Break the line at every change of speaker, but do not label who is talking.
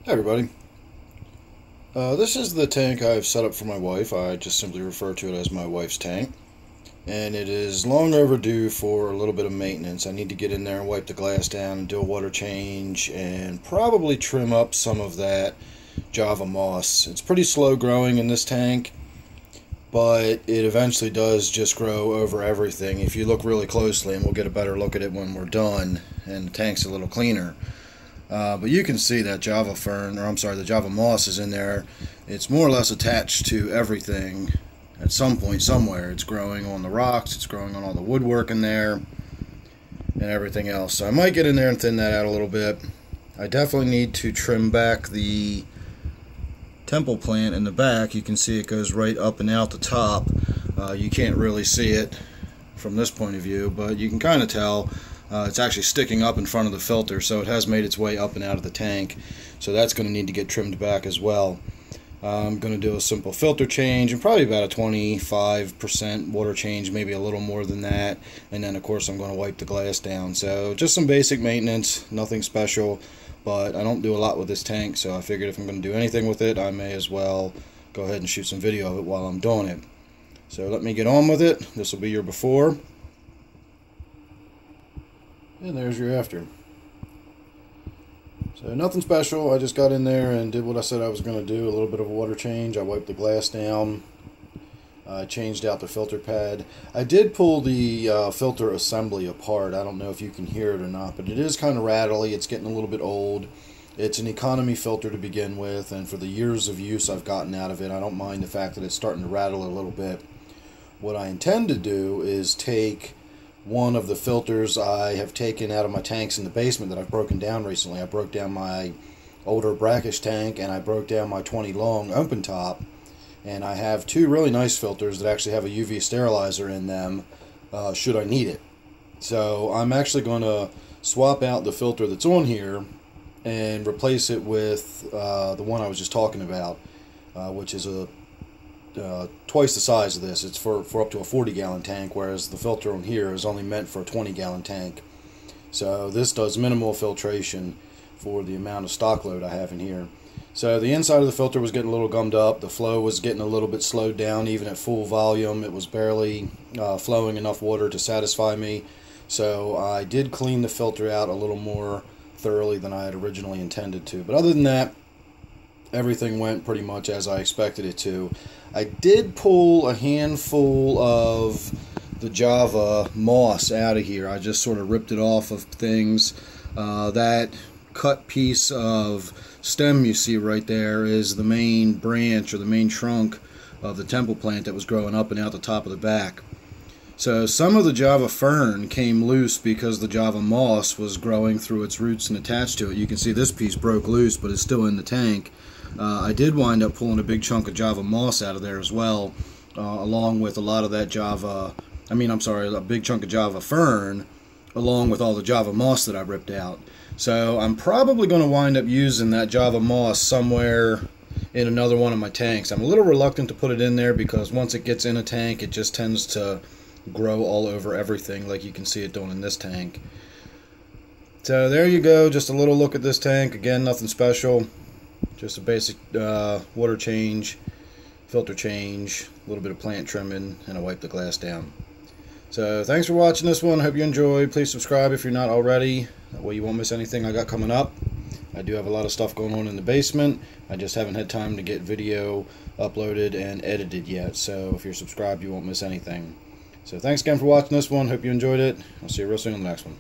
Hey everybody. This is the tank I've set up for my wife. I just simply refer to it as my wife's tank. And it is long overdue for a little bit of maintenance. I need to get in there and wipe the glass down and do a water change and probably trim up some of that Java moss. It's pretty slow growing in this tank, but it eventually does just grow over everything. If you look really closely, and we'll get a better look at it when we're done and the tank's a little cleaner. But you can see that Java fern, or I'm sorry, the Java moss is in there. It's more or less attached to everything at some point somewhere. It's growing on the rocks, it's growing on all the woodwork in there, and everything else. So I might get in there and thin that out a little bit. I definitely need to trim back the temple plant in the back. You can see it goes right up and out the top. You can't really see it from this point of view, but you can kind of tell. It's actually sticking up in front of the filter, so it has made its way up and out of the tank. So that's going to need to get trimmed back as well. I'm going to do a simple filter change and probably about a 25% water change, maybe a little more than that. And then of course I'm going to wipe the glass down. So just some basic maintenance, nothing special, but I don't do a lot with this tank, so I figured if I'm going to do anything with it, I may as well go ahead and shoot some video of it while I'm doing it. So let me get on with it. This will be your before. And there's your after. So nothing special. I just got in there and did what I said I was going to do. A little bit of a water change. I wiped the glass down. I changed out the filter pad. I did pull the filter assembly apart. I don't know if you can hear it or not, but it is kind of rattly. It's getting a little bit old. It's an economy filter to begin with, and for the years of use I've gotten out of it, I don't mind the fact that it's starting to rattle a little bit. What I intend to do is take one of the filters I have taken out of my tanks in the basement that I've broken down recently. I broke down my older brackish tank and I broke down my 20 long open top, and I have two really nice filters that actually have a UV sterilizer in them should I need it. So I'm actually going to swap out the filter that's on here and replace it with the one I was just talking about, which is a twice the size of this. It's for up to a 40-gallon tank, whereas the filter on here is only meant for a 20-gallon tank. So this does minimal filtration for the amount of stock load I have in here. So the inside of the filter was getting a little gummed up. The flow was getting a little bit slowed down. Even at full volume, it was barely flowing enough water to satisfy me. So I did clean the filter out a little more thoroughly than I had originally intended to. But other than that, everything went pretty much as I expected it to. I did pull a handful of the Java moss out of here. I just sort of ripped it off of things. That cut piece of stem you see right there is the main branch or the main trunk of the temple plant that was growing up and out the top of the back. So some of the Java fern came loose because the Java moss was growing through its roots and attached to it. You can see this piece broke loose, but it's still in the tank. I did wind up pulling a big chunk of Java moss out of there as well, along with a lot of that a big chunk of Java fern, along with all the Java moss that I ripped out. So I'm probably going to wind up using that Java moss somewhere in another one of my tanks. I'm a little reluctant to put it in there because once it gets in a tank, it just tends to grow all over everything, like you can see it doing in this tank. So there you go, just a little look at this tank. Again, nothing special. Just a basic water change, filter change, a little bit of plant trimming, and I wipe the glass down. So thanks for watching this one. I hope you enjoyed. Please subscribe if you're not already. That way you won't miss anything I got coming up. I do have a lot of stuff going on in the basement. I just haven't had time to get video uploaded and edited yet. So if you're subscribed, you won't miss anything. So thanks again for watching this one. Hope you enjoyed it. I'll see you real soon on the next one.